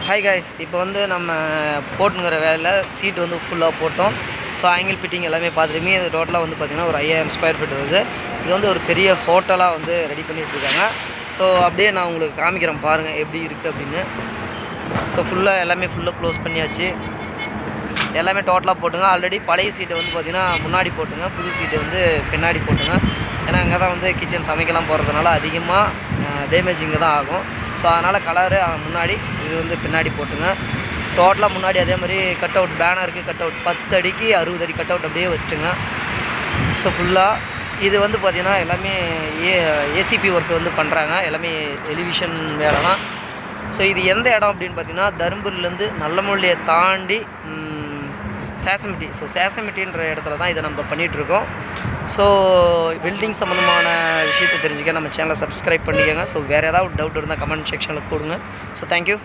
Hi guys, இப்போ வந்து நம்ம போட்டுங்கிற வேலையில் சீட் வந்து ஃபுல்லாக போட்டோம். ஸோ ஆங்கிள் ஃபிட்டிங் எல்லாமே பார்த்துட்டுமே இது டோட்டலாக வந்து பார்த்திங்கன்னா ஒரு 5000 ஸ்கொயர் ஃபீட் வருது. இது வந்து ஒரு பெரிய ஹோட்டலாக வந்து ரெடி பண்ணிகிட்ருக்காங்க. ஸோ அப்படியே நான் உங்களுக்கு காமிக்கிறேன் பாருங்கள் எப்படி இருக்குது அப்படின்னு. ஸோ ஃபுல்லாக எல்லாமே க்ளோஸ் பண்ணியாச்சு. எல்லாமே டோட்டலாக போட்டுங்க. ஆல்ரெடி பழைய சீட்டை வந்து பார்த்திங்கன்னா முன்னாடி போட்டுங்க, புது சீட்டு வந்து பின்னாடி போட்டுங்க. ஏன்னா அங்கே தான் வந்து கிச்சன் சமைக்கலாம் போகிறதுனால அதிகமாக டேமேஜ் இங்கே தான் ஆகும். ஸோ அதனால் கலரு முன்னாடி, இது வந்து பின்னாடி போட்டுங்க. டோட்டலாக முன்னாடி அதே மாதிரி கட் அவுட் பேனருக்கு கட் அவுட் 10 அடிக்கு 60 அடி கட் அவுட் அப்படியே வச்சுட்டுங்க. ஸோ ஃபுல்லாக இது வந்து பார்த்திங்கன்னா எல்லாமே ஏசிபி ஒர்க்கு வந்து பண்ணுறாங்க. எல்லாமே எலிவிஷன் வேலை தான். ஸோ இது எந்த இடம் அப்படின்னு பார்த்திங்கன்னா தருமபுரியிலேருந்து நல்லமொழியை தாண்டி சேசமிட்டி. ஸோ சேசமிட்டின்ற இடத்துல தான் இதை நம்ம பண்ணிகிட்ருக்கோம். ஸோ பில்டிங் சம்மந்தமான விஷயத்தை தெரிஞ்சுக்க நம்ம சேனலை சப்ஸ்கிரைப் பண்ணிக்கோங்க. ஸோ வேறு ஏதாவது டவுட் இருந்தால் கமெண்ட் செக்ஷனில் கொடுங்க. So thank you.